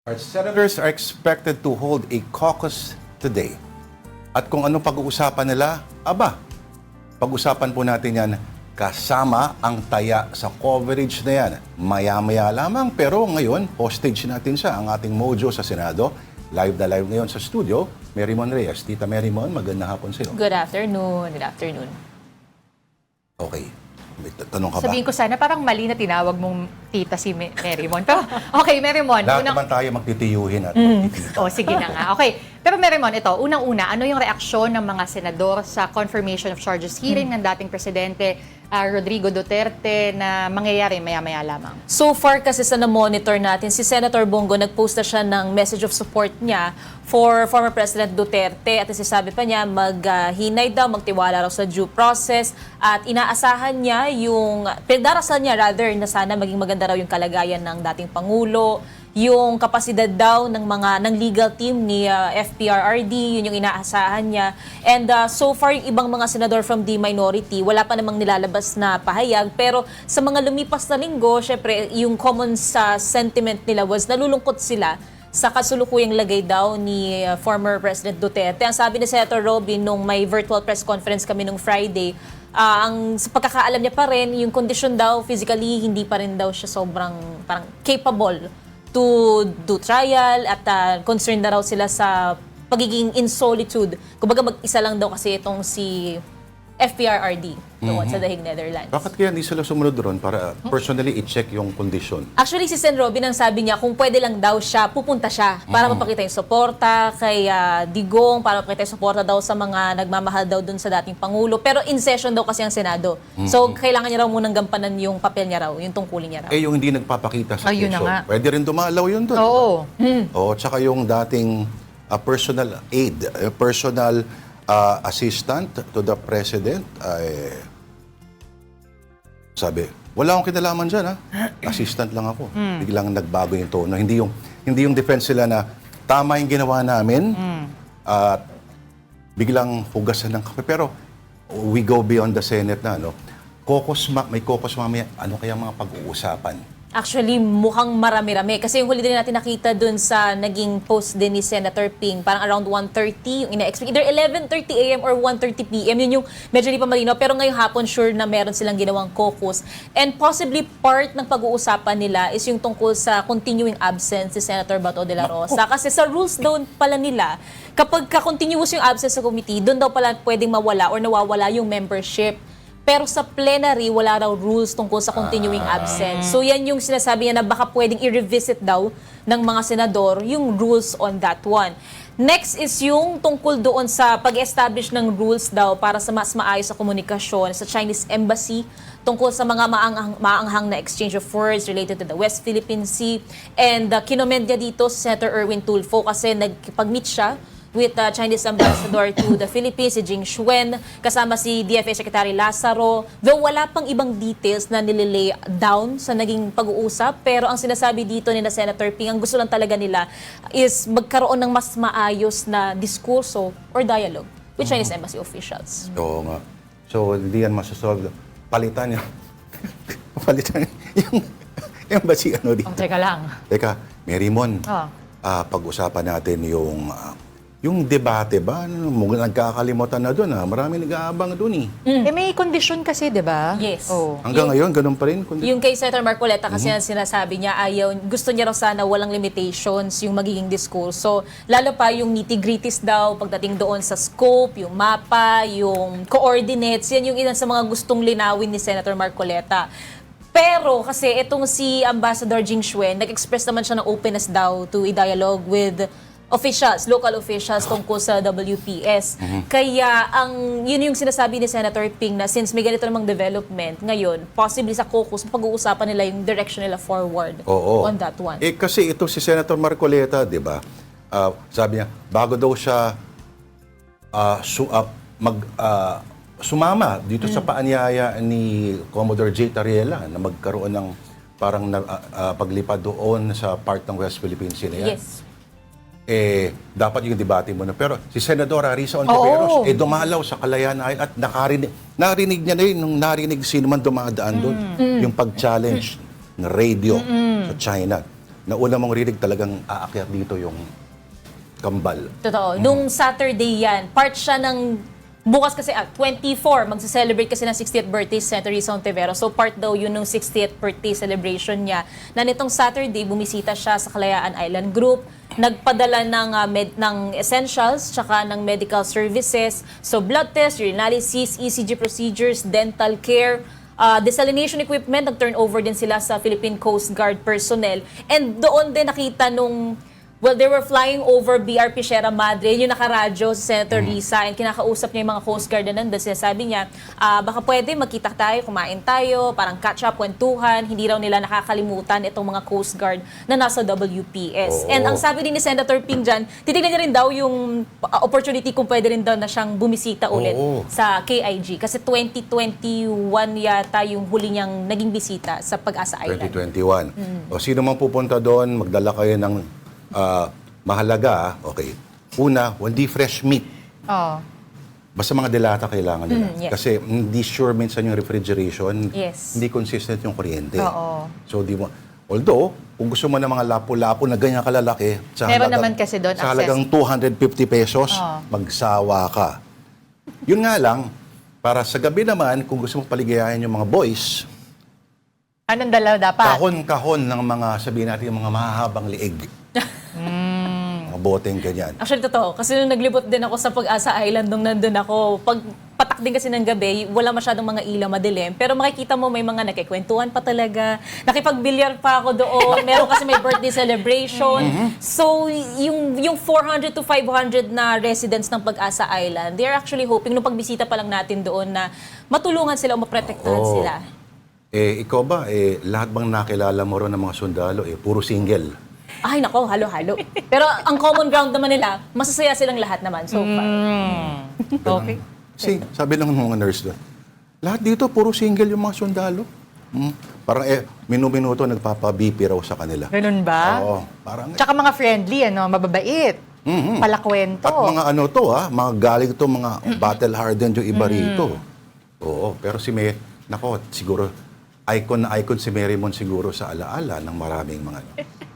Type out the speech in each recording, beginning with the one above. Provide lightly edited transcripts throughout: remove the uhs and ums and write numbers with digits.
Our senators are expected to hold a caucus today. At kung anong pag-uusapan nila, pag-usapan po natin yan kasama ang taya sa coverage na yan. Maya-maya lamang, pero ngayon, hostage natin siya, ang ating mojo sa Senado. Live na live ngayon sa studio, Mary Mon Reyes. Tita Mary Mon, magandang hapon sa iyo. Good afternoon. Good afternoon. Okay. May tanong ka ba? Sabihin ko sana parang mali na tinawag mong tita si Mary Mon. Pero, okay, Mary Mon. Lahat naman tayo magtitiyuhin at magtitita. Sige na nga. Okay. Pero Mary Mon, ito, unang-una, ano yung reaksyon ng mga senador sa confirmation of charges hearing ng dating presidente Rodrigo Duterte na mangyayari maya-maya lamang? So far kasi sa na-monitor natin, si Senator Bongo nag-post na siya ng message of support niya for former President Duterte at sinasabi pa niya maghinay daw, magtiwala raw sa due process at inaasahan niya yung, pinagdarasal niya rather na sana maging maganda raw yung kalagayan ng dating Pangulo, yung kapasidad daw ng legal team ni FPRRD, yun yung inaasahan niya. And so far, yung ibang mga senador from the minority, wala pa namang nilalabas na pahayag. Pero sa mga lumipas na linggo, syempre, yung common sentiment nila was nalulungkot sila sa kasulukuyang lagay daw ni former President Duterte. Ang sabi ni Senator Robin nung may virtual press conference kami nung Friday, ang sa pagkakaalam niya pa rin, yung condition daw, physically, hindi pa rin daw siya sobrang parang capable to do trial at concerned na raw sila sa pagiging in solitude. Kumbaga mag-isa lang daw kasi itong si FPRRD doon sa Dahig, Netherlands. Bakit kaya hindi sila sumunod doon para personally i-check yung condition? Actually, si Sen. Robin ang sabi niya, kung pwede lang daw siya, pupunta siya para mapakita yung suporta kay Digong, para mapakita yung suporta daw sa mga nagmamahal daw dun sa dating Pangulo. Pero in session daw kasi ang Senado. So, kailangan niya raw munang gampanan yung papel niya raw, yung tungkulin niya raw. Eh, yung hindi nagpapakita sa Ayun na session, nga. pwede rin dumalaw yun doon. Oo. Oo, tsaka yung dating personal aide, personal assistant to the president, ay sabi, wala akong kinalaman dyan, ha? Assistant lang ako. Biglang nagbago yung tono. Hindi yung defense sila na tama yung ginawa namin at biglang hugasan ng kape. Pero we go beyond the Senate na, no? May caucus mamaya. Ano kaya mga pag-uusapan? Actually, mukhang marami-rami. Kasi yung huli din natin nakita dun sa naging post din ni Senator Ping, parang around 1:30, yung ina-expect. Either 11:30 a.m. or 1:30 p.m. Yun yung medyo di pa malinaw. Pero ngayong hapon, sure na meron silang ginawang caucus. And possibly part ng pag-uusapan nila is yung tungkol sa continuing absence si Senator Bato de la Rosa. Kasi sa rules daw pala nila, kapag continuous yung absence sa committee, doon daw pala pwedeng mawala or nawawala yung membership. Pero sa plenary, wala raw rules tungkol sa continuing absence. So yan yung sinasabi niya na baka pwedeng i-revisit daw ng mga senador yung rules on that one. Next is yung tungkol doon sa pag-establish ng rules daw para sa mas maayos sa komunikasyon sa Chinese Embassy tungkol sa mga maanghang na exchange of words related to the West Philippine Sea. And kinomend niya dito si Senator Erwin Tulfo kasi nagpag-meet siya with Chinese Ambassador to the Philippines, si Jing Shuen, kasama si DFA Secretary Lazaro. Though wala pang ibang details na nililay down sa naging pag-uusap, pero ang sinasabi dito ni na Senator Ping, ang gusto lang talaga nila is magkaroon ng mas maayos na diskurso or dialogue with Chinese Embassy officials. Oo nga. So, hindi yan masasolve. Palitan niya. Palitan yung embassy ano dito. Teka lang. Teka, Mary Mon, Oh. pag-usapan natin yung debate ba? Nagkakalimutan na doon. Marami nag-aabang doon eh. Eh, may condition kasi, di ba? Yes. Oh. Hanggang ngayon, ganun pa rin. Yung kay Senator Marcoleta kasi sinasabi niya gusto niya raw sana walang limitations yung magiging diskurso. Lalo pa yung nitty-gritties daw pagdating doon sa scope, yung mapa, yung coordinates. Yan yung ilan sa mga gustong linawin ni Senator Marcoleta. Pero kasi itong si Ambassador Jing Shuen, nag-express naman siya ng openness daw to a dialogue with officials, local officials tungkol sa WPS. Kaya yun yung sinasabi ni Senator Ping na since may ganito namang development, ngayon, possibly sa caucus, pag-uusapan nila yung direction nila forward on that one. Eh kasi ito si Senator Marcoleta, di ba? Sabi niya, bago daw siya sumama dito sa paanyaya ni Commodore J. Tariela na magkaroon ng parang paglipad doon sa part ng West Philippine Sea na yan. Yes. Dapat yung debate mo na. Pero si Senadora Risa Ontiveros, dumalaw sa Kalayaan Island at narinig niya na yun, nung narinig sino man dumadaan doon, yung pag-challenge ng radio sa China. na una mong rinig talagang aakyat dito yung kambal. Totoo. Nung Saturday yan, part siya ng bukas kasi 24, magse-celebrate kasi ng 60th birthday si Senator Risa Ontiveros. So part daw yun ng 60th birthday celebration niya. Na nitong Saturday, bumisita siya sa Kalayaan Island Group, nagpadala ng essentials, tsaka ng medical services. So blood test, urinalysis, ECG procedures, dental care, desalination equipment, nag-turnover din sila sa Philippine Coast Guard personnel. And doon din nakita nung they were flying over BRP Sierra Madre, yung nakaradyo si Senator Risa, and kinakausap niya yung mga Coast Guard na nandun. Sinasabi niya, baka pwede magkita tayo, kumain tayo, parang catch up, kwentuhan. Hindi raw nila nakakalimutan itong mga Coast Guard na nasa WPS. Oo. And ang sabi din ni Senator Ping dyan, titignan niya rin daw yung opportunity kung pwede rin daw na siyang bumisita ulit Oo. sa KIG. Kasi 2021 yata yung huli niyang naging bisita sa Pag-asa Island. 2021. O sino man pupunta doon, magdala kayo ng mahalaga, okay. Una, hindi fresh meat. Oh. Basta mga delata kailangan nila. yes. Kasi hindi sure minsan yung refrigeration, Yes. hindi consistent yung kuryente. Oo. So, di mo, although, kung gusto mo ng mga lapo-lapo na ganyan kalalaki, Meron naman kasi doon sa halagang 250 pesos, magsawa ka. Yun nga lang, para sa gabi naman, kung gusto mo paligayahin yung mga boys, Anong dalaw dapat? kahon-kahon ng mga, sabihin natin, yung mga mahahabang liig. Mga boteng ganyan. Actually, totoo. Kasi nung naglibot din ako sa Pag-asa Island nung nandun ako, pag patak din kasi ng gabi, wala masyadong mga ilaw, madilim. Pero makikita mo may mga nakikwentuhan pa talaga. Nakipagbilyar pa ako doon. Meron kasi may birthday celebration. So, yung 400 to 500 na residents ng Pag-asa Island, they're actually hoping, nung pagbisita pa lang natin doon, na matulungan sila o maprotektahan Oo. sila. Ikaw ba, lahat bang nakilala mo ron ng mga sundalo, puro single? Ay, nako, halo-halo. Pero ang common ground naman nila, masasaya silang lahat naman so far. Okay. Kasi sabi ng mga nurse doon, lahat dito puro single yung mga sundalo. Parang minu-minuto nagpapa-BP raw sa kanila. Ganun ba? Oo, parang Tsaka mga friendly, mababait. Palakwento. at mga mga galing to mga battle hardened yung iba rito. Oo, pero si May, nako, siguro icon na icon si Mary Mon siguro sa alaala ng maraming mga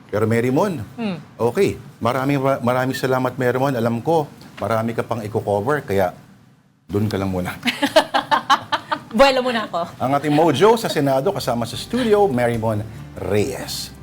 Pero Mary Mon, okay, maraming salamat Mary Mon. Alam ko, marami ka pang i-cover, kaya doon ka lang muna. Buwelo muna ako. Ang ating mojo sa Senado kasama sa studio, Mary Mon Reyes.